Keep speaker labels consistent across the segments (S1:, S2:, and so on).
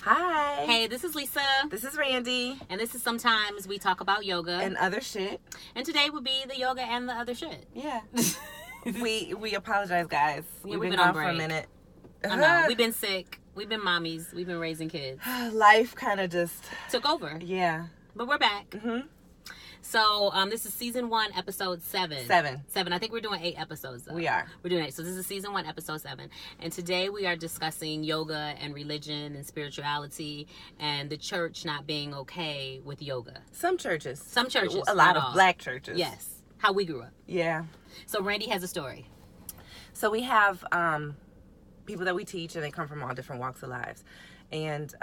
S1: Hi.
S2: Hey, this is Lisa.
S1: This is Randy.
S2: And this is Sometimes We Talk About Yoga.
S1: And other shit.
S2: And today would be the yoga and the other shit.
S1: Yeah. we apologize, guys.
S2: Yeah,
S1: we've been gone for a minute.
S2: I know. We've been sick. We've been mommies. We've been raising kids.
S1: Life kind of just
S2: took over.
S1: Yeah.
S2: But we're back.
S1: Mm-hmm.
S2: So, this is season 1, episode 7. 7. I think we're doing 8 episodes, though.
S1: We are.
S2: We're doing 8. So, this is season 1, episode 7. And today we are discussing yoga and religion and spirituality and the church not being okay with yoga.
S1: Some churches.
S2: A
S1: lot of black churches.
S2: Yes. How we grew up.
S1: Yeah.
S2: So, Randy has a story.
S1: So, we have people that we teach, and they come from all different walks of lives. And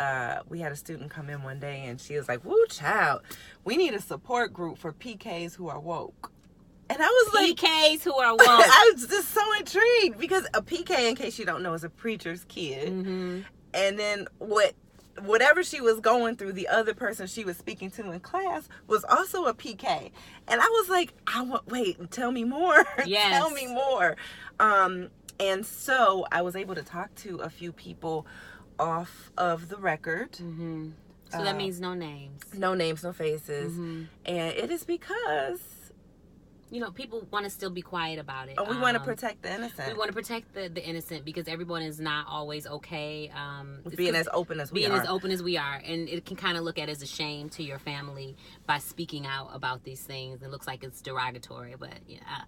S1: we had a student come in one day, and she was like, "Woo, child, we need a support group for PKs who are woke." And I was like,
S2: PKs who are woke.
S1: I was just so intrigued, because a PK, in case you don't know, is a preacher's kid.
S2: Mm-hmm.
S1: And then whatever she was going through, the other person she was speaking to in class was also a PK. And I was like, wait, tell me more.
S2: Yes.
S1: Tell me more. And so I was able to talk to a few people off of the record.
S2: Mm-hmm. So that means no names.
S1: No names, no faces.
S2: Mm-hmm.
S1: And it is because,
S2: people want to still be quiet about it.
S1: We want to protect the innocent.
S2: We want to protect the innocent, because everyone is not always okay.
S1: Being as open as we are.
S2: And it can kind of look at as a shame to your family by speaking out about these things. It looks like it's derogatory, but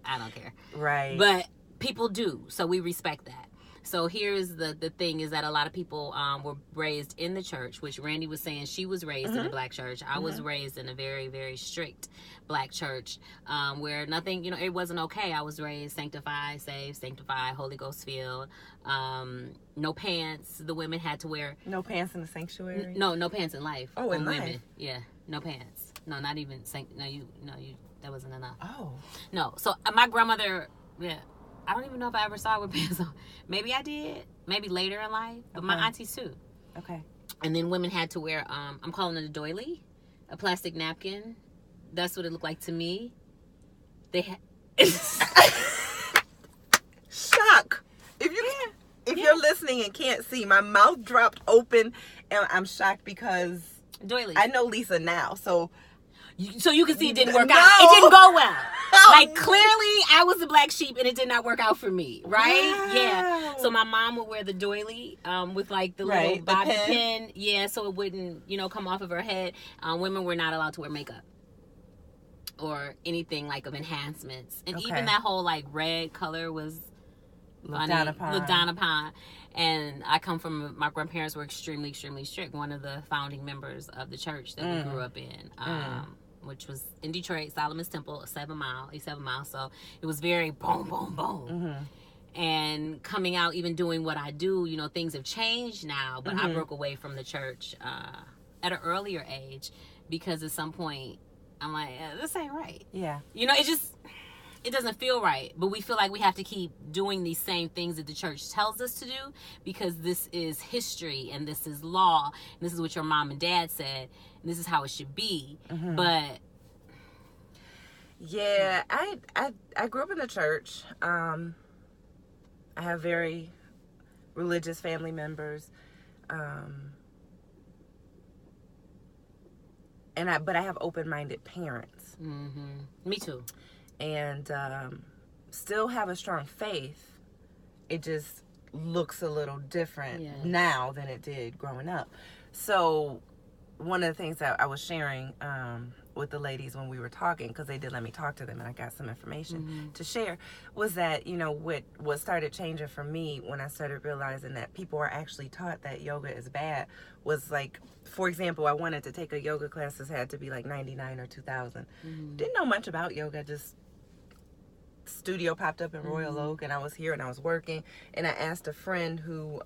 S2: I don't care.
S1: Right.
S2: But people do, so we respect that. So here's the thing, is that a lot of people were raised in the church, which Randy was saying she was raised in a black church. I was raised in a very, very strict black church where nothing, it wasn't okay. I was raised sanctified, saved, sanctified, Holy Ghost filled. No pants. The women had to wear.
S1: No pants in the sanctuary?
S2: No pants in life.
S1: Oh, in life?
S2: Women. Yeah, no pants. No, not even, that wasn't enough.
S1: Oh.
S2: No, so my grandmother, I don't even know if I ever saw her with pants on. Maybe I did. Maybe later in life. But my aunties too.
S1: Okay.
S2: And then women had to wear, I'm calling it a doily, a plastic napkin. That's what it looked like to me. They had...
S1: Shock. If you're listening and can't see, my mouth dropped open, and I'm shocked because
S2: doilies.
S1: I know Lisa now, so
S2: you can see it didn't work out. It didn't go well. Clearly, I was the black sheep, and it did not work out for me, right?
S1: Wow.
S2: Yeah. So my mom would wear the doily with the little bobby pin. Yeah, so it wouldn't, come off of her head. Women were not allowed to wear makeup or anything of enhancements. And even that whole red color was looked down upon. And I come from, my grandparents were extremely, extremely strict. One of the founding members of the church that we grew up in. Which was in Detroit, Solomon's Temple, 7 Mile. So it was very boom, boom, boom. Mm-hmm. And coming out, even doing what I do, things have changed now. But I broke away from the church at an earlier age, because at some point, I'm like, this ain't right.
S1: Yeah.
S2: It doesn't feel right. But we feel like we have to keep doing these same things that the church tells us to do, because this is history and this is law. And this is what your mom and dad said. And this is how it should be. Mm-hmm. But
S1: yeah, I grew up in the church. I have very religious family members. But I have open-minded parents.
S2: Mm-hmm. Me too.
S1: And still have a strong faith. It just looks a little different now than it did growing up. So one of the things that I was sharing with the ladies when we were talking, because they did let me talk to them and I got some information to share, was that, what started changing for me when I started realizing that people are actually taught that yoga is bad was for example, I wanted to take a yoga class that had to be 99 or 2000. Didn't know much about yoga, just studio popped up in Royal Oak, and I was here and I was working, and I asked a friend who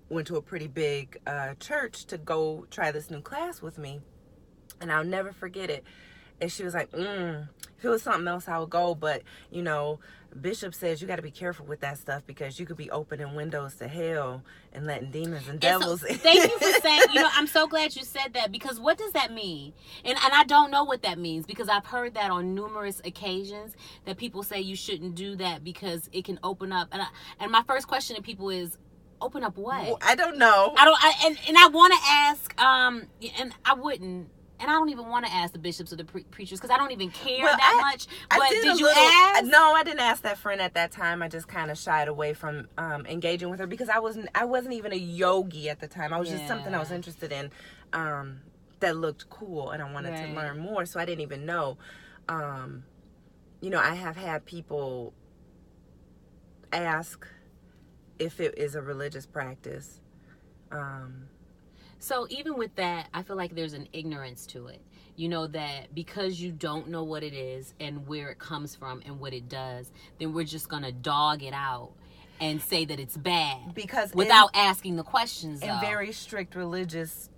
S1: went to a pretty big church to go try this new class with me, and I'll never forget it. And she was like, if it was something else, I would go, but Bishop says you got to be careful with that stuff, because you could be opening windows to hell and letting demons and devils in.
S2: Thank you for saying, I'm so glad you said that, because what does that mean? And I don't know what that means, because I've heard that on numerous occasions, that people say you shouldn't do that because it can open up. And my first question to people is, Open up what?
S1: Well, I don't know.
S2: And I want to ask, and I wouldn't. And I don't even want to ask the bishops or the preachers because I don't even care that much. But did you ask?
S1: No, I didn't ask that friend at that time. I just kind of shied away from engaging with her because I wasn't even a yogi at the time. I was just something I was interested in that looked cool, and I wanted to learn more. So I didn't even know. I have had people ask if it is a religious practice.
S2: So even with that, I feel like there's an ignorance to it. That because you don't know what it is and where it comes from and what it does, then we're just going to dog it out and say that it's bad.
S1: Because
S2: without asking the questions,
S1: in very strict religious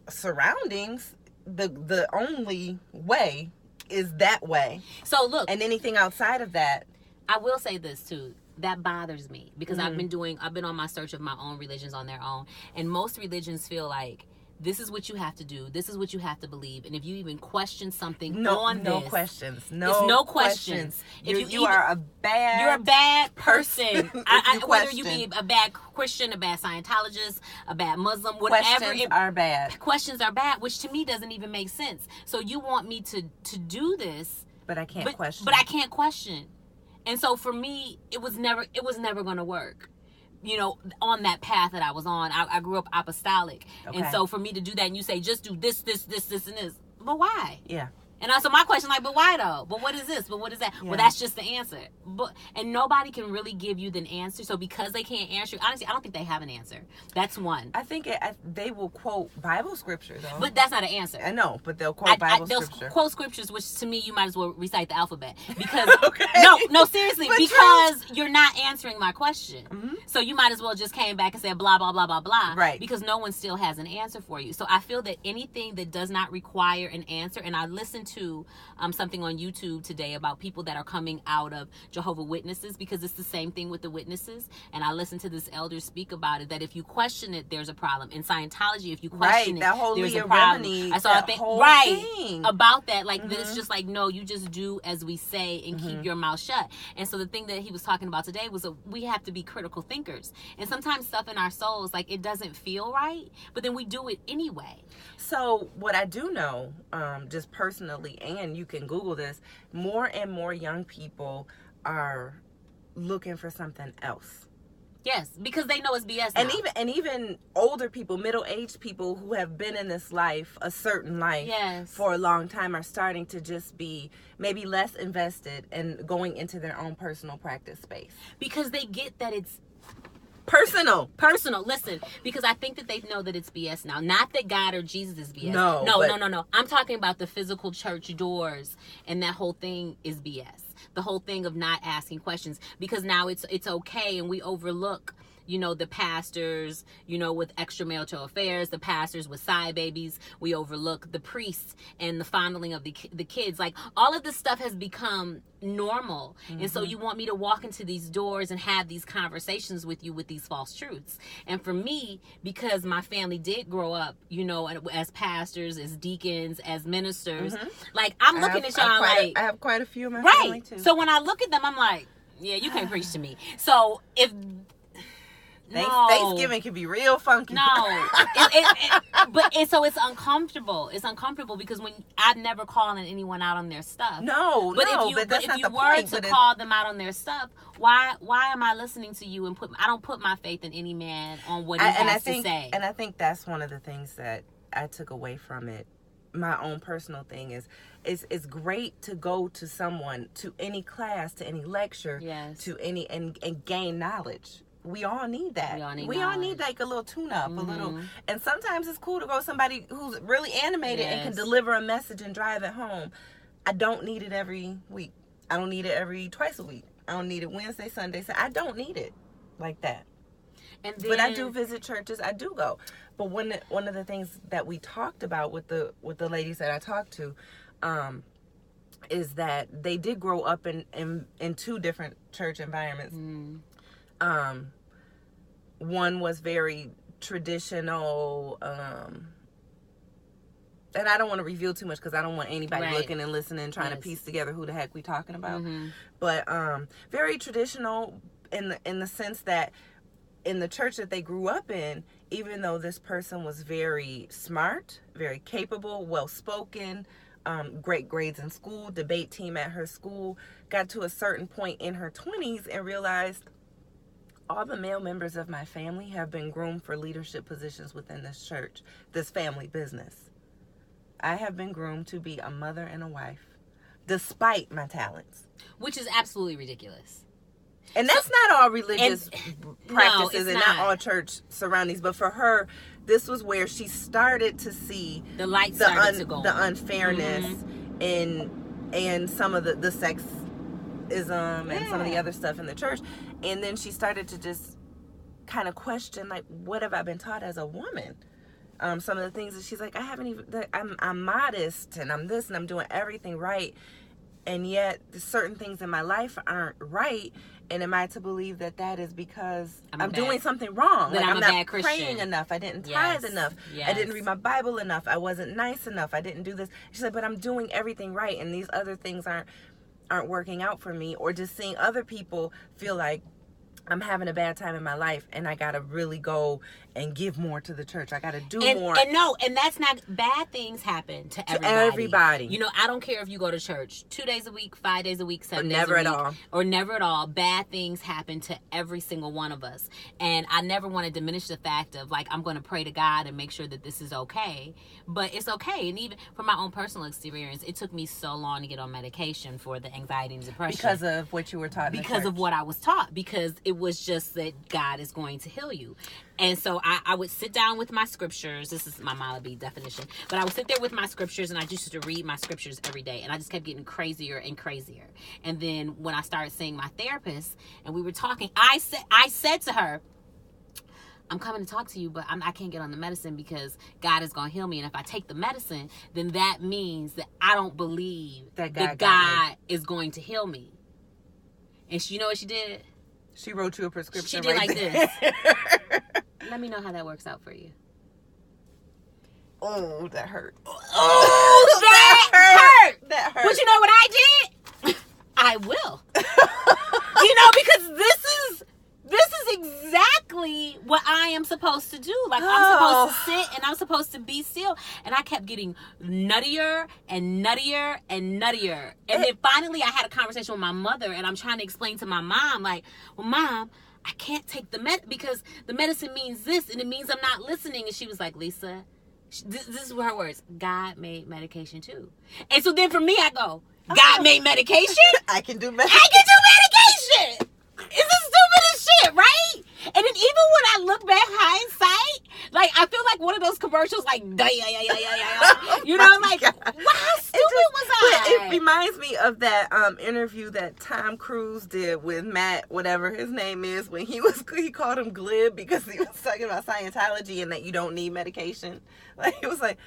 S1: surroundings, the only way is that way.
S2: So look.
S1: And anything outside of that.
S2: I will say this too. That bothers me because I've been on my search of my own religions on their own. And most religions feel like this is what you have to do. This is what you have to believe. And if you even question something
S1: no questions. No questions. You are a bad person.
S2: Whether you be a bad Christian, a bad Scientologist, a bad Muslim, whatever.
S1: Questions are bad.
S2: Questions are bad, which to me doesn't even make sense. So you want me to do this.
S1: But I can't question.
S2: But I can't question. And so for me, it was never going to work, on that path that I was on. I grew up apostolic. Okay. And so for me to do that and you say, just do this, and this. But why?
S1: Yeah.
S2: And so my question, but why though? But what is this? But what is that? Yeah. Well, that's just the answer. And nobody can really give you the answer. So because they can't answer, honestly, I don't think they have an answer. That's one.
S1: I think they will quote Bible scripture though.
S2: But that's not an answer.
S1: I know, but they'll quote Bible scripture.
S2: They'll quote scriptures, which to me, you might as well recite the alphabet. Because
S1: okay.
S2: No, seriously, but because you're not answering my question.
S1: Mm-hmm.
S2: So you might as well just came back and said blah, blah, blah, blah, blah.
S1: Right.
S2: Because no one still has an answer for you. So I feel that anything that does not require an answer, and I listened to something on YouTube today about people that are coming out of Jehovah's Witnesses, because it's the same thing with the witnesses. And I listened to this elder speak about it, that if you question it, there's a problem. In Scientology, if you question it, there's a problem. I saw a thing about that. Like, it's just like, no, you just do as we say and keep your mouth shut. And so the thing that he was talking about today was we have to be critical thinkers. And sometimes stuff in our souls, like, it doesn't feel right, but then we do it anyway.
S1: So what I do know, just personally, and you can Google this, more and more young people are looking for something else.
S2: Yes, because they know it's BS now.
S1: And even older people, middle-aged people who have been in this life, a certain life, for a long time, are starting to just be maybe less invested in going into their own personal practice space.
S2: Because they get that it's
S1: personal.
S2: Listen, because I think that they know that it's BS now. Not that God or Jesus is BS.
S1: No.
S2: I'm talking about the physical church doors, and that whole thing is BS. The whole thing of not asking questions, because now it's okay, and we overlook, the pastors, with extramarital affairs, the pastors with side babies. We overlook the priests and the fondling of the kids. Like, all of this stuff has become normal. And so you want me to walk into these doors and have these conversations with you with these false truths. And for me, because my family did grow up, as pastors, as deacons, as ministers, like, I'm looking at y'all like...
S1: I have quite a few in my family too.
S2: So when I look at them, I'm like, yeah, you can't preach to me. So if...
S1: Thanksgiving can be real funky.
S2: No, so it's uncomfortable. It's uncomfortable because when I'm never calling anyone out on their stuff.
S1: But if you were
S2: to call them out on their stuff, why am I listening to you I don't put my faith in any man on what he has to say.
S1: And I think that's one of the things that I took away from it. My own personal thing is it's great to go to someone, to any class, to any lecture, to any and gain knowledge. We all need that. We all need like a little tune-up, a little. And sometimes it's cool to go to somebody who's really animated and can deliver a message and drive it home. I don't need it every week. I don't need it twice a week. I don't need it Wednesday, Sunday. So I don't need it like that. But I do visit churches. I do go. But one of the things that we talked about with the ladies that I talked to, is that they did grow up in two different church environments. One was very traditional, and I don't want to reveal too much because I don't want anybody looking and listening and trying to piece together who the heck we talking about. But very traditional in the sense that in the church that they grew up in, even though this person was very smart, very capable, well-spoken, great grades in school, debate team at her school, got to a certain point in her 20s and realized all the male members of my family have been groomed for leadership positions within this church, this family business. I have been groomed to be a mother and a wife, despite my talents.
S2: Which is absolutely ridiculous.
S1: And that's not all religious practices and not all church surroundings. But for her, this was where she started to see
S2: the light started to go
S1: the unfairness and some of the sexism and some of the other stuff in the church. And then she started to just kind of question, like, what have I been taught as a woman? Some of the things that she's like, I'm modest and I'm this and I'm doing everything right. And yet certain things in my life aren't right. And am I to believe that is because I'm doing something wrong?
S2: That
S1: like,
S2: I'm
S1: not
S2: bad Christian.
S1: Praying enough. I didn't tithe enough.
S2: Yes.
S1: I didn't read my Bible enough. I wasn't nice enough. I didn't do this. She said, but I'm doing everything right. And these other things aren't working out for me. Or just seeing other people feel like I'm having a bad time in my life and I got to really go and give more to the church. I got to do more.
S2: And that's not, bad things happen to everybody. You know, I don't care if you go to church 2 days a week, 5 days a week, 7 days a week.
S1: Never at all.
S2: Or never at all. Bad things happen to every single one of us. And I never want to diminish the fact of, like, I'm going to pray to God and make sure that this is okay. But it's okay. And even from my own personal experience, it took me so long to get on medication for the anxiety and depression.
S1: Because of what you were taught in the
S2: Because
S1: church.
S2: of what I was taught. Because it was just that God is going to heal you. And so I would sit down with my scriptures. This is my Malaby definition. But I would sit there with my scriptures and I used to read my scriptures every day. And I just kept getting crazier and crazier. And then when I started seeing my therapist and we were talking, I said to her, I'm coming to talk to you, but I can't get on the medicine because God is going to heal me. And if I take the medicine, then that means that I don't believe that God is going to heal me. And you know what she did?
S1: She wrote you a prescription.
S2: She did
S1: right
S2: like
S1: there.
S2: this. Let me know how that works out for you.
S1: Oh, that hurt.
S2: Oh, that hurt.
S1: That hurt.
S2: But you know what I did? I will. You know, because this is exactly what I am supposed to do. Like, I'm supposed to sit and I'm supposed to be still. And I kept getting nuttier and nuttier and nuttier. And then finally I had a conversation with my mother and I'm trying to explain to my mom, like, well, Mom, I can't take the because the medicine means this and it means I'm not listening. And she was like, Lisa, this is her words, God made medication too. And so then for me, I go, God made medication?
S1: I can do medication.
S2: I can do medication! It's the stupidest shit, right? And then even when I look back hindsight, like, I feel like one of those commercials, like, you know, like, wow, how stupid was I?
S1: It reminds me of that interview that Tom Cruise did with Matt, whatever his name is, when he called him glib because he was talking about Scientology and that you don't need medication. Like, it was like,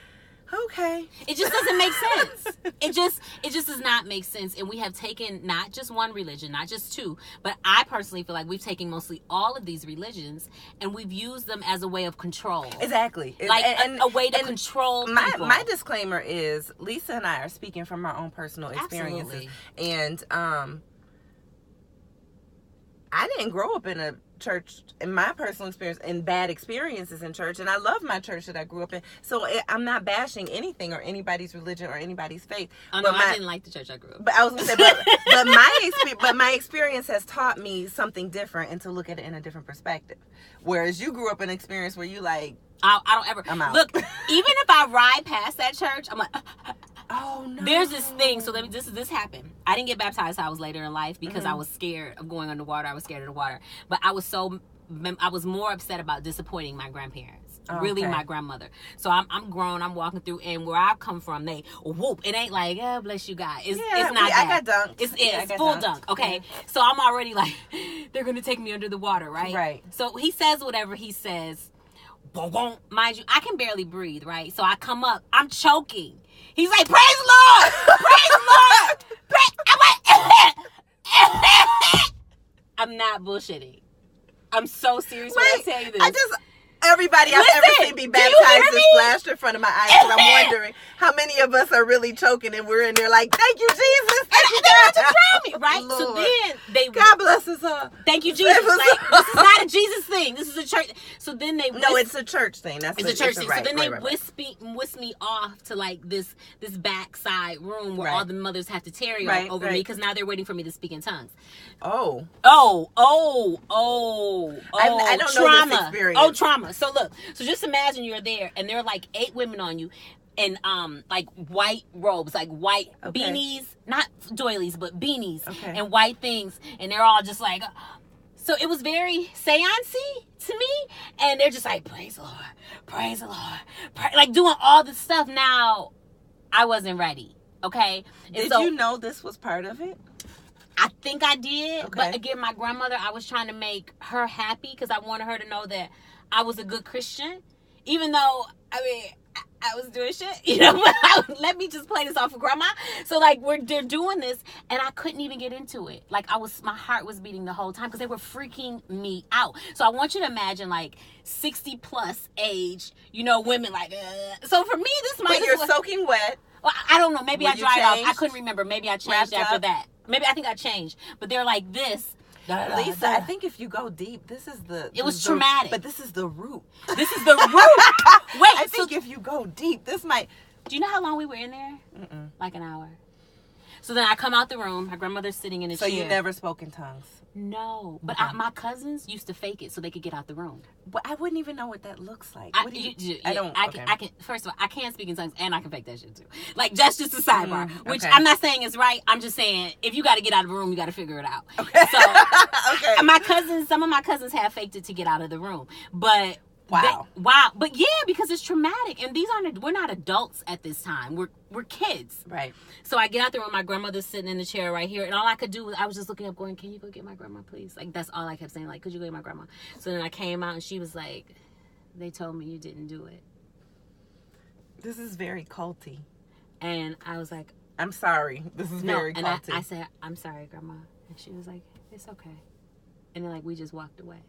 S1: okay.
S2: It just doesn't make sense. It just does not make sense. And we have taken not just one religion, not just two, but I personally feel like we've taken mostly all of these religions and we've used them as a way of control.
S1: Exactly.
S2: Like a way to control people.
S1: My disclaimer is Lisa and I are speaking from our own personal experiences.
S2: Absolutely.
S1: And I didn't grow up in a church, in my personal experience, in bad experiences in church, and I love my church that I grew up in, so I'm not bashing anything or anybody's religion or anybody's faith.
S2: Oh no, I didn't like the church I grew up in.
S1: But I was gonna say, but my experience has taught me something different and to look at it in a different perspective. Whereas you grew up in an experience where you like,
S2: I don't ever,
S1: I'm out.
S2: Look, even if I ride past that church, I'm like,
S1: oh no.
S2: There's this thing. So this happened. I didn't get baptized until I was later in life because I was scared of going underwater. I was scared of the water. But I was more upset about disappointing my grandparents. Really, my grandmother. So I'm grown. I'm walking through, and where I come from, they whoop. It ain't like, oh, bless you, God. It's not that.
S1: I got dunked.
S2: It's full dunk. Okay, so I'm already like, they're gonna take me under the water, right?
S1: Right.
S2: So he says whatever he says. Mind you, I can barely breathe, right? So I come up, I'm choking. He's like, praise the Lord! Praise the Lord! I'm not bullshitting. I'm so serious when I tell you this.
S1: Everybody I've ever seen be baptized is flashed in front of my eyes. And I'm wondering how many of us are really choking and we're in there like, thank you, Jesus. Thank
S2: wanted to drown me, right?
S1: Lord.
S2: So then they...
S1: God bless us all.
S2: Thank you, Jesus. Like, this is not a Jesus thing. This is a church. So then they...
S1: No, it's a church thing. It's
S2: a church thing.
S1: Right,
S2: so then they
S1: right.
S2: whisk me off to like this backside room where
S1: right.
S2: all the mothers have to tarry over me because now they're waiting for me to speak in tongues.
S1: Oh.
S2: I
S1: don't
S2: trauma.
S1: know this experience.
S2: Oh, trauma. So look. So just imagine you're there and there are like 8 women on you. And like white robes, like white beanies, not doilies, but beanies and white things, and they're all just like, so it was very seance-y to me, and they're just like, praise the Lord, like doing all this stuff. Now, I wasn't ready, okay? And
S1: did you know this was part of it?
S2: I think I did, but again, my grandmother, I was trying to make her happy because I wanted her to know that I was a good Christian, even though, I mean, I was doing shit, you know, but let me just play this off of grandma. So like they're doing this and I couldn't even get into it. Like my heart was beating the whole time because they were freaking me out. So I want you to imagine like 60 plus age, you know, women like, so for me,
S1: But you're soaking wet.
S2: Well, I don't know. Maybe I dried off. I couldn't remember. Maybe I changed after that. Maybe I think I changed, but they're like this.
S1: Lisa, I think if you go deep,
S2: it was traumatic.
S1: But this is the root.
S2: This is the root. Wait,
S1: I think if you go deep, this might.
S2: Do you know how long we were in there? Like an hour. So then I come out the room. My grandmother's sitting in a chair.
S1: So you never spoke in tongues?
S2: No, but my cousins used to fake it so they could get out the room.
S1: But I wouldn't even know what that looks like.
S2: I can. First of all, I can speak in tongues and I can fake that shit too. Like that's just a sidebar, which I'm not saying is right. I'm just saying if you got to get out of the room, you got to figure it out.
S1: Okay.
S2: So some of my cousins have faked it to get out of the room, but.
S1: Wow.
S2: But yeah, because it's traumatic. And we're not adults at this time. We're kids.
S1: Right.
S2: So I get out there with my grandmother sitting in the chair right here. And all I could do was, I was just looking up going, can you go get my grandma, please? Like, that's all I kept saying. Like, could you go get my grandma? So then I came out and she was like, they told me you didn't do it.
S1: This is very culty.
S2: And I was like,
S1: I'm sorry. This is very culty.
S2: And I said, I'm sorry, grandma. And she was like, it's okay. And then like, we just walked away.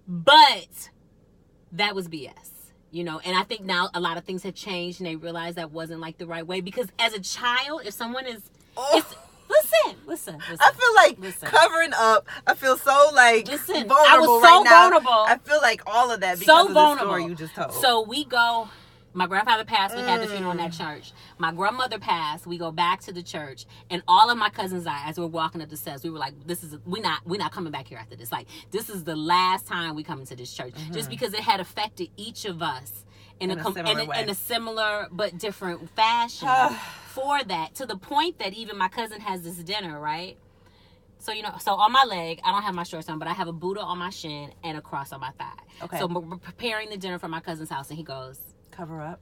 S2: But that was BS, you know, and I think now a lot of things have changed and they realize that wasn't like the right way because as a child, if someone is, listen.
S1: I feel like covering up. I feel so like vulnerable
S2: I was so vulnerable.
S1: I feel like all of that because of the story you just told.
S2: So we go. My grandfather passed. We had the funeral in that church. My grandmother passed. We go back to the church, and all of my cousins, as we're walking up the steps, we were like, we're not coming back here after this. Like, this is the last time we come into this church, just because it had affected each of us in a similar but different fashion. For that, to the point that even my cousin has this dinner, right? So, you know, so on my leg, I don't have my shorts on, but I have a Buddha on my shin and a cross on my thigh. Okay. So we're preparing the dinner for my cousin's house, and he goes,
S1: cover up.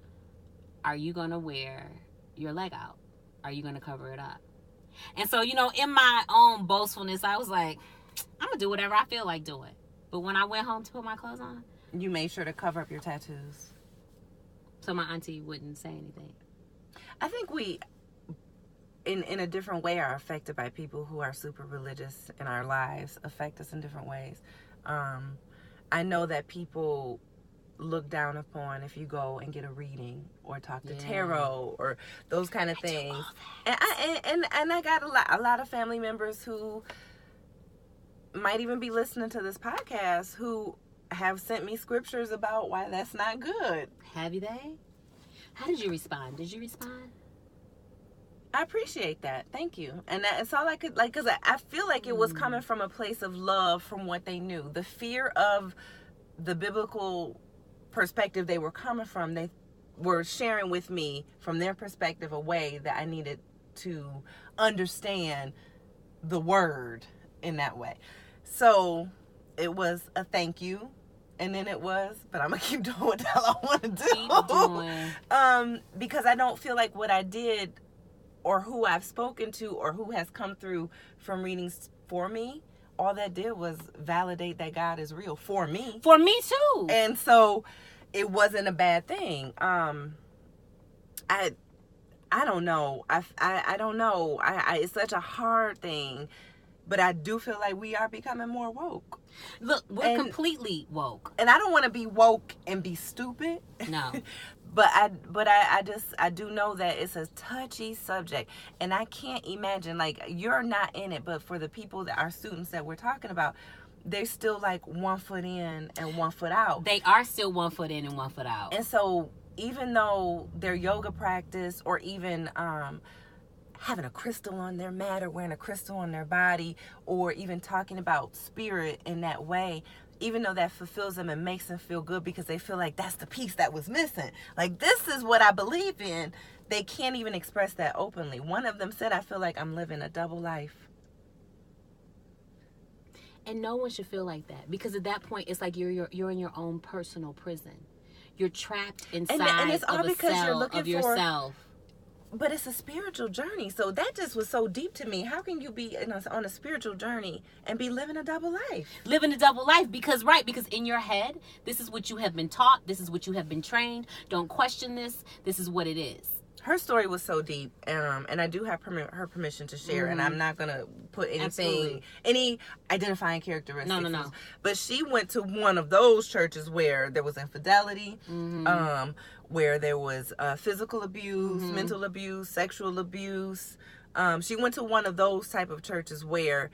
S2: Are you going to wear your leg out? Are you going to cover it up? And so, you know, in my own boastfulness, I was like, I'm going to do whatever I feel like doing. But when I went home to put my clothes on,
S1: you made sure to cover up your tattoos.
S2: So my auntie wouldn't say anything.
S1: I think we, in a different way, are affected by people who are super religious in our lives, affect us in different ways. I know that people look down upon if you go and get a reading or talk to tarot or those kind of things. And I got a lot of family members who might even be listening to this podcast who have sent me scriptures about why that's not good.
S2: Have you they? How did you respond? Did you respond?
S1: I appreciate that. Thank you. And that's all I could, like, because I feel like it was coming from a place of love from what they knew. The fear of the biblical perspective they were coming from, they were sharing with me from their perspective a way that I needed to understand the word in that way. So it was a thank you, and then it was, but I'm gonna keep doing what the hell I want to do.
S2: Keep doing.
S1: Because I don't feel like what I did or who I've spoken to or who has come through from readings for me, all that did was validate that God is real for me.
S2: For me too.
S1: And so it wasn't a bad thing. I don't know. I don't know. It's such a hard thing, but I do feel like we are becoming more woke.
S2: Look, we're completely woke.
S1: And I don't want to be woke and be stupid.
S2: No.
S1: But I do know that it's a touchy subject, and I can't imagine, like, you're not in it, but for the people that are students that we're talking about, they're still like 1 foot in and 1 foot out.
S2: They are still 1 foot in and 1 foot out.
S1: And so even though their yoga practice, or even having a crystal on their mat, or wearing a crystal on their body, or even talking about spirit in that way, even though that fulfills them and makes them feel good because they feel like that's the piece that was missing, like, this is what I believe in, they can't even express that openly. One of them said, I feel like I'm living a double life.
S2: And no one should feel like that, because at that point it's like you're in your own personal prison. You're trapped inside
S1: and it's all
S2: of a
S1: because
S2: cell
S1: you're looking
S2: of yourself.
S1: But it's a spiritual journey. So that just was so deep to me. How can you be on a spiritual journey and be living a double life?
S2: Living a double life because in your head, this is what you have been taught. This is what you have been trained. Don't question this. This is what it is.
S1: Her story was so deep, and I do have her permission to share, and I'm not going to put any identifying characteristics.
S2: No.
S1: But she went to one of those churches where there was infidelity, where there was physical abuse, mental abuse, sexual abuse. She went to one of those type of churches where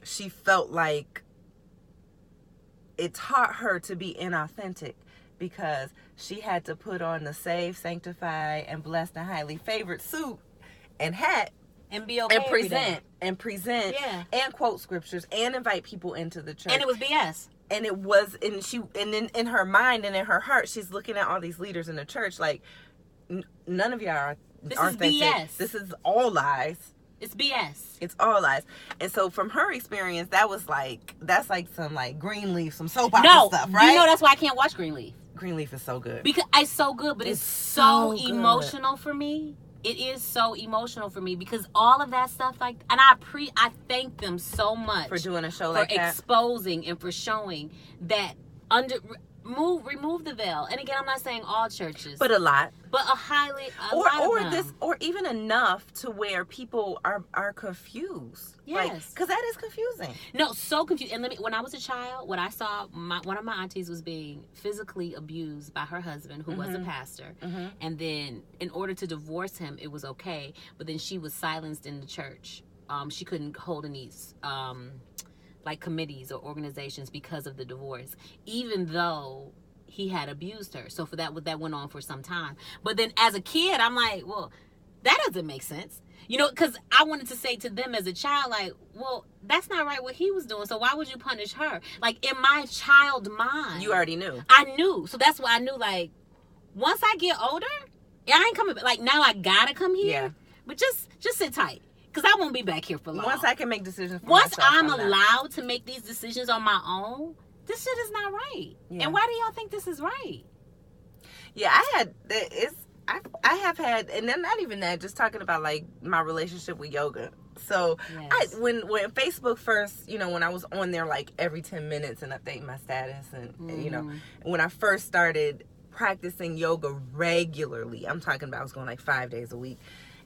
S1: she felt like it taught her to be inauthentic, because she had to put on the saved, sanctified, and blessed and highly favored suit and hat,
S2: and be okay,
S1: and present,
S2: yeah,
S1: and quote scriptures and invite people into the church.
S2: And it was BS.
S1: And it was, and in her mind and in her heart, she's looking at all these leaders in the church like, none of y'all are authentic.
S2: BS.
S1: This is all lies.
S2: It's BS.
S1: It's all lies. And so from her experience, that's like some like Greenleaf, some soap opera stuff, right?
S2: You know that's why I can't watch Greenleaf.
S1: Greenleaf is so good.
S2: Because it's so good, but it's so emotional for me. It is so emotional for me because all of that stuff, like, and I thank them so much
S1: for doing a show like that,
S2: for exposing and for showing that remove the veil. And again, I'm not saying all churches,
S1: but a lot,
S2: but
S1: or even enough to where people are confused.
S2: Yes,
S1: because that is confusing.
S2: No, so confused. And when I was a child, what I saw, one of my aunties was being physically abused by her husband, who was a pastor. And then in order to divorce him, it was okay. But then she was silenced in the church. She couldn't hold any like committees or organizations because of the divorce, even though he had abused her. So that went on for some time. But then as a kid, I'm like, well, that doesn't make sense. You know, because I wanted to say to them as a child, like, well, that's not right what he was doing. So why would you punish her? Like, in my child mind.
S1: You already knew.
S2: I knew. So that's why I knew, like, once I get older, I ain't coming back. Like, now I gotta come here. Yeah. But just sit tight. Because I won't be back here for long.
S1: Once I can make decisions for
S2: myself.
S1: Once
S2: I'm allowed to make these decisions on my own, this shit is not right. Yeah. And why do y'all think this is right?
S1: Yeah, I have had, and then not even that, just talking about like my relationship with yoga. So yes. when Facebook first, you know, when I was on there like every 10 minutes and updating my status and you know, when I first started practicing yoga regularly, I'm talking about I was going like 5 days a week.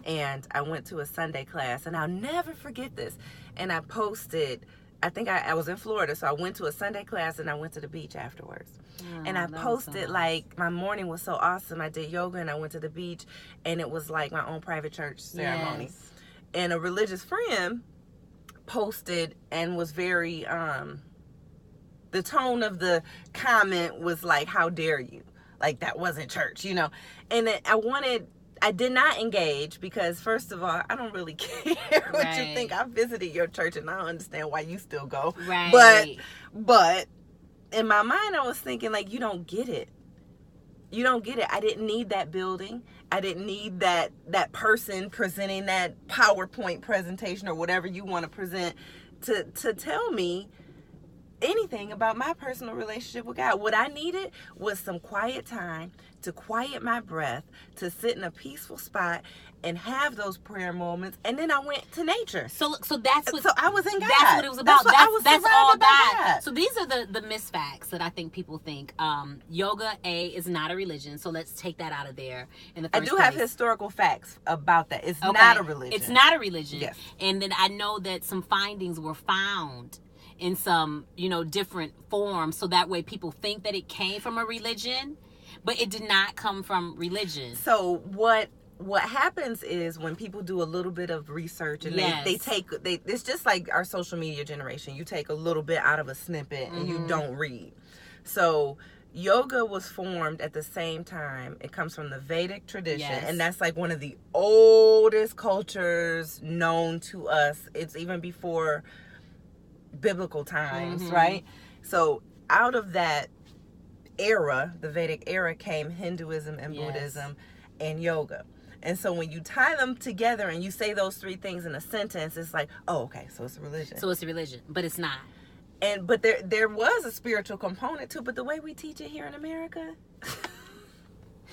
S1: And I went to a Sunday class, and I'll never forget this. And I posted, I think I was in Florida, so I went to a Sunday class, and I went to the beach afterwards. And I posted, like, my morning was so awesome. I did yoga, and I went to the beach, and it was like my own private church ceremony. Yes. And a religious friend posted and was very, the tone of the comment was like, how dare you? Like, that wasn't church, you know? And I did not engage because, first of all, I don't really care what you think. I visited your church and I don't understand why you still go.
S2: Right.
S1: But in my mind, I was thinking, like, you don't get it. You don't get it. I didn't need that building. I didn't need that person presenting that PowerPoint presentation or whatever you want to present to tell me anything about my personal relationship with God. What I needed was some quiet time to quiet my breath, to sit in a peaceful spot and have those prayer moments. And then I went to nature.
S2: So that's what.
S1: So I was in God.
S2: That's what it was about. That's all God. So these are the misfacts that I think people think. Yoga is not a religion. So let's take that out of there. In the first
S1: I do have historical facts about that. It's not a religion.
S2: It's not a religion.
S1: Yes.
S2: And then I know that some findings were found in some, different forms. So that way people think that it came from a religion. But it did not come from religion.
S1: So what happens is when people do a little bit of research and it's just like our social media generation. You take a little bit out of a snippet and you don't read. So yoga was formed at the same time. It comes from the Vedic tradition, and that's like one of the oldest cultures known to us. It's even before biblical times, right? So out of that era, the Vedic era, came Hinduism and Buddhism and yoga. And so when you tie them together and you say those three things in a sentence, it's like, oh, okay, so it's a religion.
S2: So it's a religion, but it's not.
S1: But there was a spiritual component to it, but the way we teach it here in America.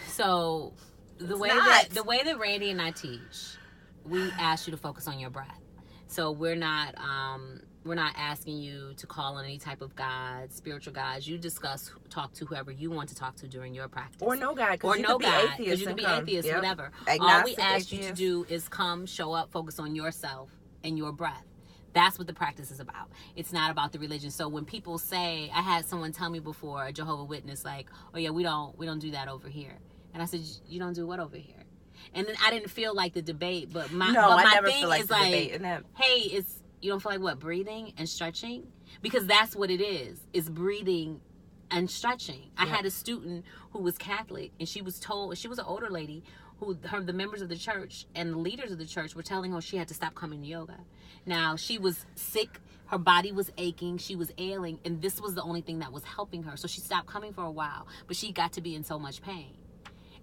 S2: So the way that Randy and I teach, we ask you to focus on your breath. So we're not asking you to call on any type of God, spiritual gods. You talk to whoever you want to talk to during your practice.
S1: Or no God, because you could be atheist.
S2: You can be atheist, whatever.
S1: Agnostic,
S2: all we ask
S1: atheist.
S2: you to do is come, show up, focus on yourself and your breath. That's what the practice is about. It's not about the religion. So when people say, I had someone tell me before, a Jehovah's Witness, like, oh yeah, we don't do that over here. And I said, you don't do what over here? And then I didn't feel like the debate, but my thing is like, hey, you don't feel like what, breathing and stretching? Because that's what it is. It's breathing and stretching. I had a student who was Catholic, and she was told, she was an older lady, the members of the church and the leaders of the church were telling her she had to stop coming to yoga. Now, she was sick. Her body was aching. She was ailing. And this was the only thing that was helping her. So she stopped coming for a while. But she got to be in so much pain.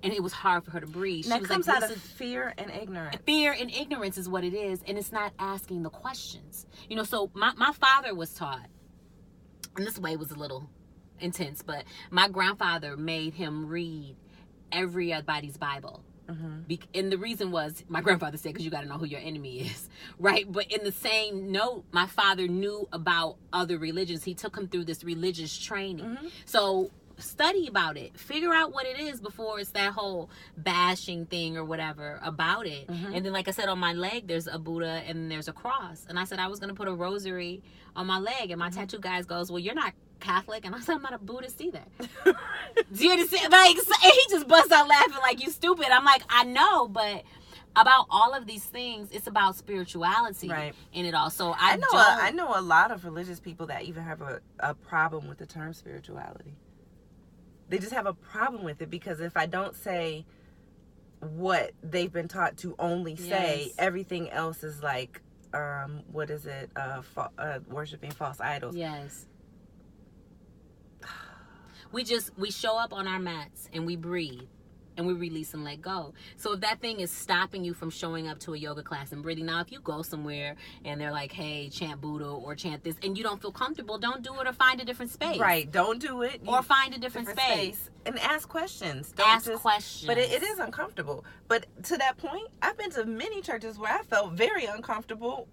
S2: And it was hard for her to breathe.
S1: And that comes out of fear and ignorance.
S2: Fear and ignorance is what it is. And it's not asking the questions. You know, so my father was taught, and this way was a little intense, but my grandfather made him read everybody's Bible. And the reason was, my grandfather said, because you got to know who your enemy is, right? But in the same note, my father knew about other religions. He took him through this religious training. So study about it, figure out what it is before it's that whole bashing thing or whatever about it. And then, like I said, on my leg there's a Buddha and there's a cross, and I said I was going to put a rosary on my leg, and my tattoo guy goes, well, you're not Catholic. And I said, I'm not a Buddhist either. Do you understand? Like, and he just busts out laughing like, you stupid. I'm like, I know, but about all of these things, it's about spirituality in it all. So I
S1: know a lot of religious people that even have a problem with the term spirituality. They just have a problem with it, because if I don't say what they've been taught to only say, everything else is like, what is it? Worshiping false idols.
S2: Yes. We show up on our mats and we breathe and we release and let go. So if that thing is stopping you from showing up to a yoga class and breathing, now if you go somewhere and they're like, hey, chant Buddha or chant this, and you don't feel comfortable, don't do it, or find a different space.
S1: Right, don't do it.
S2: Or find a different space.
S1: And ask questions.
S2: Questions.
S1: But it is uncomfortable. But to that point, I've been to many churches where I felt very uncomfortable,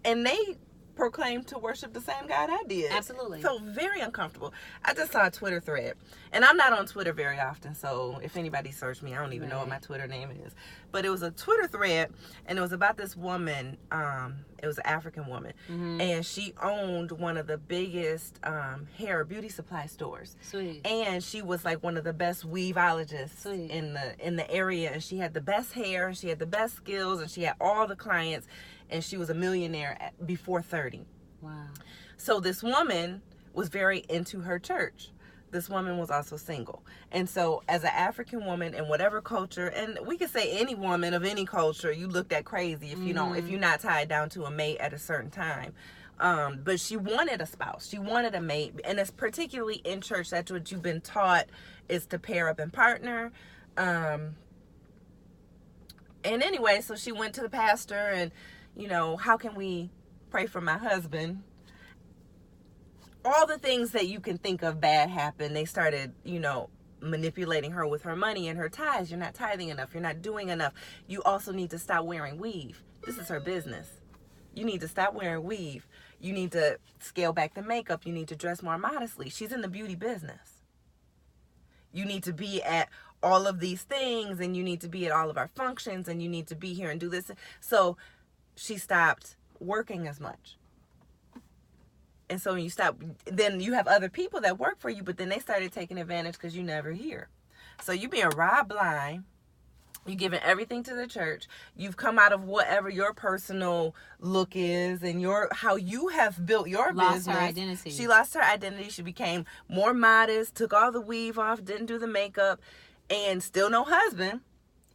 S1: and they proclaimed to worship the same God I did.
S2: Absolutely.
S1: Felt very uncomfortable. I just saw a Twitter thread, and I'm not on Twitter very often, so if anybody searched me, I don't even know what my Twitter name is. But it was a Twitter thread, and it was about this woman. It was an African woman, and she owned one of the biggest hair beauty supply stores.
S2: Sweet.
S1: And she was like one of the best weaveologists in the area, and she had the best hair, and she had the best skills, and she had all the clients. And she was a millionaire before 30.
S2: Wow.
S1: So this woman was very into her church. This woman was also single. And so as an African woman in whatever culture, and we could say any woman of any culture, you looked at crazy if you don't, if you're not tied down to a mate at a certain time. But she wanted a spouse. She wanted a mate. And it's particularly in church, that's what you've been taught, is to pair up and partner. And anyway, so she went to the pastor and, you know, how can we pray for my husband? All the things that you can think of bad happened. They started, you know, manipulating her with her money and her ties. You're not tithing enough. You're not doing enough. You also need to stop wearing weave. This is her business. You need to stop wearing weave. You need to scale back the makeup. You need to dress more modestly. She's in the beauty business. You need to be at all of these things, and you need to be at all of our functions, and you need to be here and do this. So she stopped working as much. And so when you stop, then you have other people that work for you, but then they started taking advantage because you never hear. So you being robbed blind. You're giving everything to the church. You've come out of whatever your personal look is and how you have built your business.
S2: Lost her identity.
S1: She lost her identity. She became more modest, took all the weave off, didn't do the makeup, and still no husband.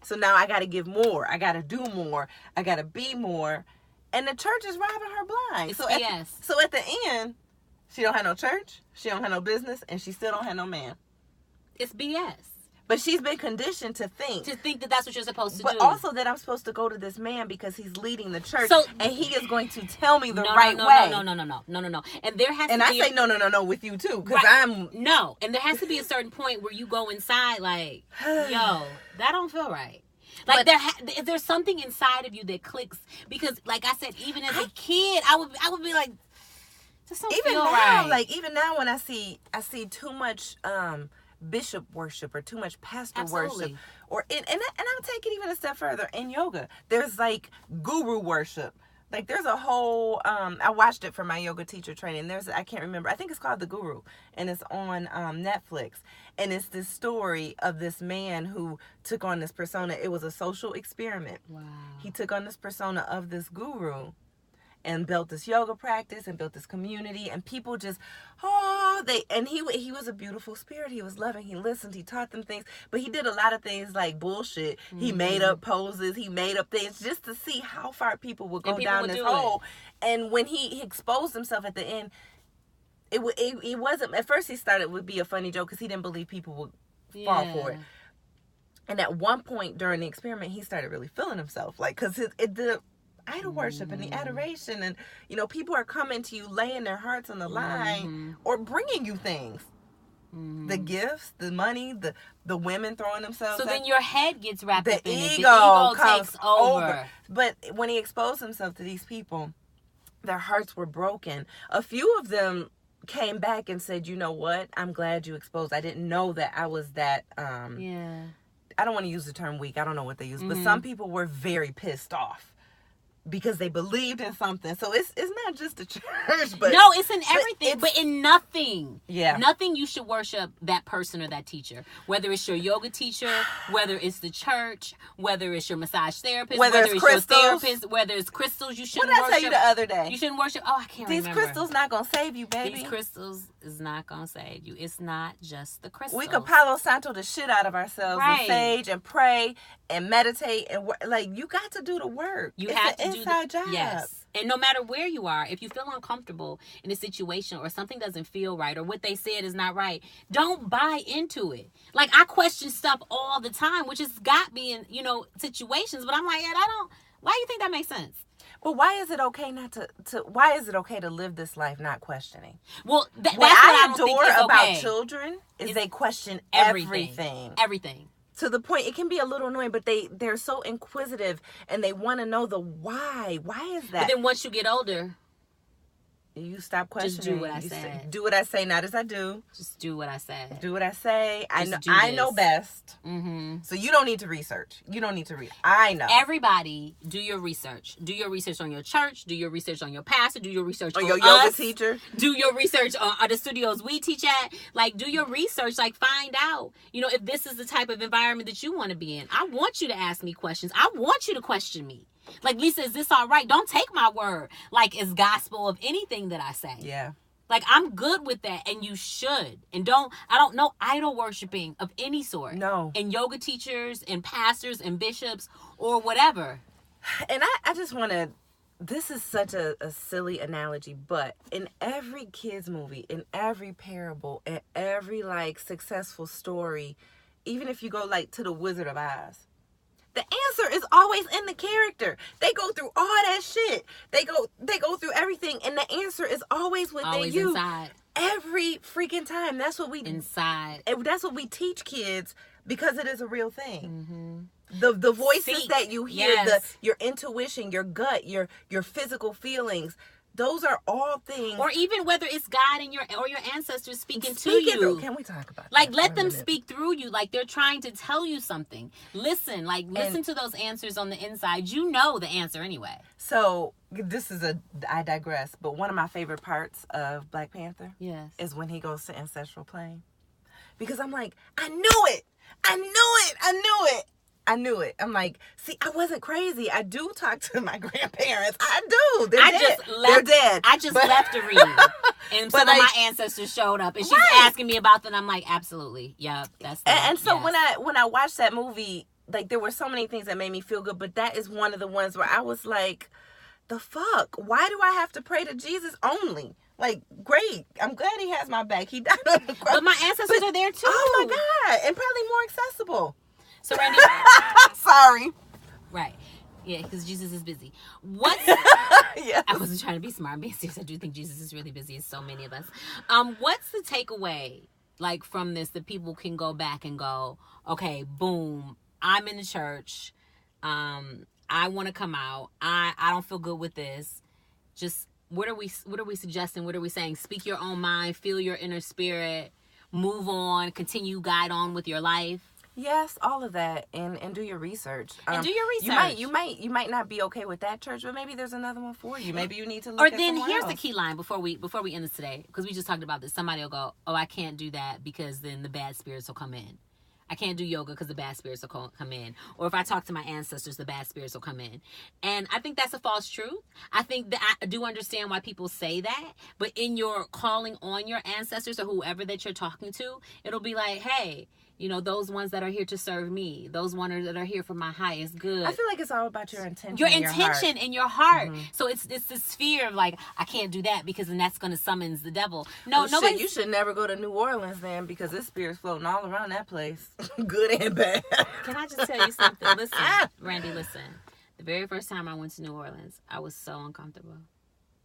S1: So now I got to give more. I got to do more. I got to be more. And the church is robbing her blind.
S2: It's BS.
S1: So at the end, she don't have no church, she don't have no business, and she still don't have no man.
S2: It's BS.
S1: But she's been conditioned to think
S2: that that's what you're supposed to do.
S1: But also that I'm supposed to go to this man because he's leading the church, and he is going to tell me the right way.
S2: No. And there has to be...
S1: And I say no with you too, because I'm...
S2: No, and there has to be a certain point where you go inside like, yo, that don't feel right. Like, there's something inside of you that clicks, because, like I said, even as a kid, I would be like, this don't feel right.
S1: Like, even now when I see too much bishop worship or too much pastor worship, or and I'll take it even a step further. In yoga, there's like guru worship. Like, there's a whole I watched it for my yoga teacher training. I can't remember, I think it's called The Guru, and it's on Netflix. And it's this story of this man who took on this persona. It was a social experiment.
S2: Wow.
S1: He took on this persona of this guru and built this yoga practice and built this community, and people just, he was a beautiful spirit. He was loving. He listened. He taught them things, but he did a lot of things like bullshit. Mm-hmm. He made up poses. He made up things just to see how far people would go down this hole. And when he exposed himself at the end, it wasn't, at first he started would be a funny joke because he didn't believe people would fall for it. And at one point during the experiment, he started really feeling himself, like, because the idol worship and the adoration, and people are coming to you, laying their hearts on the line, or bringing you things, the gifts, the money, the women throwing themselves.
S2: So then your head gets wrapped up in it. The
S1: ego
S2: takes over.
S1: But when he exposed himself to these people, their hearts were broken. A few of them came back and said, you know what, I'm glad you exposed. I didn't know that I was that I don't want to use the term weak, I don't know what they use, but some people were very pissed off because they believed in something. So it's not just the church, but
S2: no, it's in everything, but in nothing.
S1: Yeah,
S2: nothing you should worship that person or that teacher. Whether it's your yoga teacher, whether it's the church, whether it's your massage therapist, whether it's crystals, your therapist, whether it's crystals, you shouldn't worship.
S1: What did I tell you the other day?
S2: You shouldn't worship. Oh, I can't remember.
S1: These crystals not gonna save you, baby.
S2: These crystals is not gonna save you. It's not just the crystals.
S1: We could Palo Santo the shit out of ourselves, and sage and pray and meditate, and like, you got to do the work.
S2: You have to do the
S1: job.
S2: Yes. And no matter where you are, if you feel uncomfortable in a situation or something doesn't feel right or what they said is not right, don't buy into it. Like, I question stuff all the time, which has got me in, situations, but I'm like, why do you think that makes sense?
S1: Well, why is it okay why is it okay to live this life not questioning?
S2: Well, that's
S1: what I adore about
S2: okay.
S1: children is they question everything.
S2: Everything.
S1: To the point, it can be a little annoying, but they're so inquisitive and they want to know the why. Why is that?
S2: But then once you get older,
S1: you stop questioning.
S2: Just do what I said.
S1: Do what I say, not as I do.
S2: Just do what I said.
S1: Do what I say. I know best.
S2: Mm-hmm.
S1: So you don't need to research. You don't need to read. I know.
S2: Everybody, do your research. Do your research on your church. Do your research on your pastor. Do your research on
S1: your yoga teacher.
S2: Do your research on the studios we teach at. Like, do your research. Like, find out, if this is the type of environment that you want to be in. I want you to ask me questions. I want you to question me. Like, Lisa, is this all right? Don't take my word like it's gospel of anything that I say.
S1: Yeah.
S2: Like, I'm good with that, and you should. And I don't know idol worshiping of any sort.
S1: No.
S2: And yoga teachers and pastors and bishops or whatever.
S1: And I just want to, this is such a silly analogy, but in every kids movie, in every parable, in every successful story, even if you go to the Wizard of Oz, the answer is always in the character. They go through all that shit. They go through everything, and the answer is always within
S2: always
S1: you.
S2: Inside.
S1: Every freaking time. That's what we
S2: inside.
S1: That's what we teach kids, because it is a real thing. Mm-hmm. The voices that you hear, your intuition, your gut, your physical feelings, Those are all things.
S2: Or even whether it's God and your ancestors speaking to you.
S1: Can we talk about
S2: like
S1: that?
S2: let them speak through you, like they're trying to tell you something. Listen to those answers on the inside. You know the answer anyway.
S1: So I digress, but one of my favorite parts of Black Panther is when he goes to Ancestral Plane. Because I'm like, I knew it. I'm like, see, I wasn't crazy. I do talk to my grandparents. I do. They're dead.
S2: I just left a read. And some of my ancestors showed up. And she's asking me about them. I'm like, absolutely. Yeah, that's that.
S1: And so when I watched that movie, like, there were so many things that made me feel good. But that is one of the ones where I was like, the fuck? Why do I have to pray to Jesus only? Like, great. I'm glad he has my back. He died on the cross.
S2: But my ancestors are there too.
S1: Oh, my God. And probably more accessible.
S2: So, Randy.
S1: Sorry.
S2: Right. Yeah, because Jesus is busy.
S1: Yes.
S2: I wasn't trying to be smart. I'm being serious. I do think Jesus is really busy, as so many of us. What's the takeaway, like, from this that people can go back and go, okay, boom, I'm in the church. I want to come out. I don't feel good with this. Just, what are we suggesting? What are we saying? Speak your own mind. Feel your inner spirit. Move on. Continue, guide on with your life.
S1: Yes, all of that, and do your research.
S2: Do your research.
S1: You might not be okay with that church, but maybe there's another one for you. Maybe you need to look
S2: or
S1: at
S2: then
S1: someone
S2: here's
S1: else.
S2: the key line before we end this today, because we just talked about this. Somebody will go, oh, I can't do that because then the bad spirits will come in. I can't do yoga because the bad spirits will come in. Or if I talk to my ancestors, the bad spirits will come in. And I think that's a false truth. I think that I do understand why people say that. But in your calling on your ancestors or whoever that you're talking to, it'll be like, hey, you know, those ones that are here to serve me, those ones that are here for my highest good.
S1: I feel like it's all about your intention.
S2: Your intention in your heart.
S1: Mm-hmm.
S2: So it's this fear of like, I can't do that because then that's going to summons the devil. No,
S1: nobody. You should never go to New Orleans then, because this spirit's floating all around that place, good and bad.
S2: Can I just tell you something? Listen, Randy, listen. The very first time I went to New Orleans, I was so uncomfortable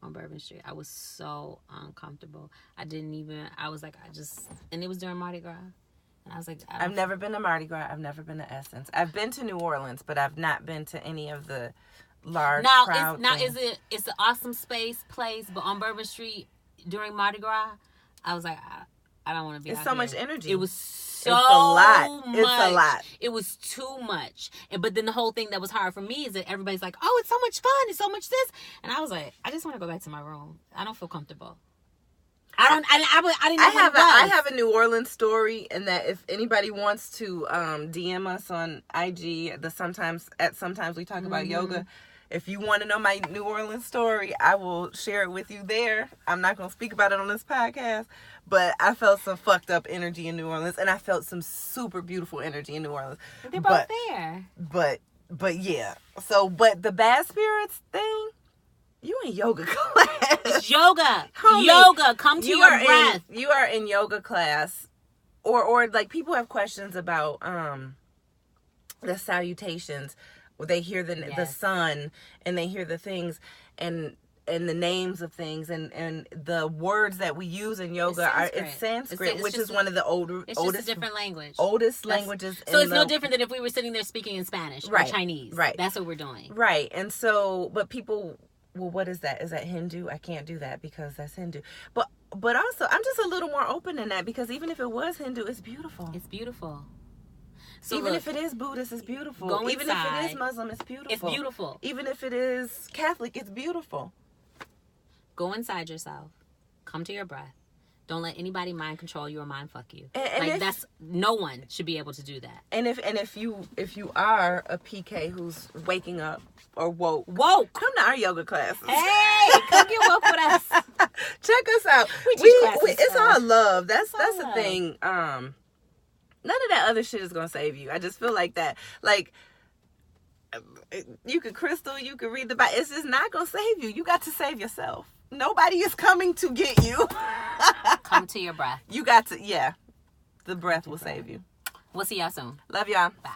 S2: on Bourbon Street. I was so uncomfortable. And it was during Mardi Gras. And I was like,
S1: I've never been to Mardi Gras. I've never been to Essence. I've been to New Orleans, but I've not been to any of the large crowd things.
S2: It's an awesome place, but on Bourbon Street during Mardi Gras, I was like, I don't want to be.
S1: It's so much energy.
S2: It was so
S1: it's a lot.
S2: much.
S1: It's a lot.
S2: It was too much. But then the whole thing that was hard for me is that everybody's like, oh, it's so much fun. It's so much this. And I was like, I just want to go back to my room. I don't feel comfortable. I didn't know
S1: I have a New Orleans story, and that if anybody wants to DM us on IG, sometimes we talk about yoga. If you want to know my New Orleans story, I will share it with you there. I'm not going to speak about it on this podcast, but I felt some fucked up energy in New Orleans, and I felt some super beautiful energy in New Orleans.
S2: They're both there.
S1: But yeah. So, but the bad spirits thing, you in yoga class.
S2: It's yoga.
S1: Homie,
S2: yoga. Come to your breath.
S1: You are in yoga class. Or like, people have questions about the salutations. They hear the sun, and they hear the things, and the names of things, and the words that we use in yoga it's Sanskrit, which is one of the oldest.
S2: It's just a different language.
S1: Oldest languages.
S2: So it's no different than if we were sitting there speaking in Spanish or Chinese. Right. That's what we're doing.
S1: Right. And so, but people, well, what is that? Is that Hindu? I can't do that because that's Hindu. But also, I'm just a little more open than that, because even if it was Hindu, it's beautiful.
S2: It's beautiful. So
S1: even if it is Buddhist, it's beautiful. Even if it is Muslim, it's beautiful.
S2: It's beautiful.
S1: Even if it is Catholic, it's beautiful.
S2: Go inside yourself. Come to your breath. Don't let anybody mind control you or mind fuck you. No one should be able to do that.
S1: And if you are a PK who's waking up or woke, come to our yoga classes.
S2: Hey, come get woke with us.
S1: Check us out. It's all love. That's the thing. None of that other shit is gonna save you. I just feel like that. Like, you could crystal, you could read the Bible. It's just not gonna save you. You got to save yourself. Nobody is coming to get you.
S2: Come to your breath.
S1: You got to, the breath will save you.
S2: We'll see y'all soon.
S1: Love y'all.
S2: Bye.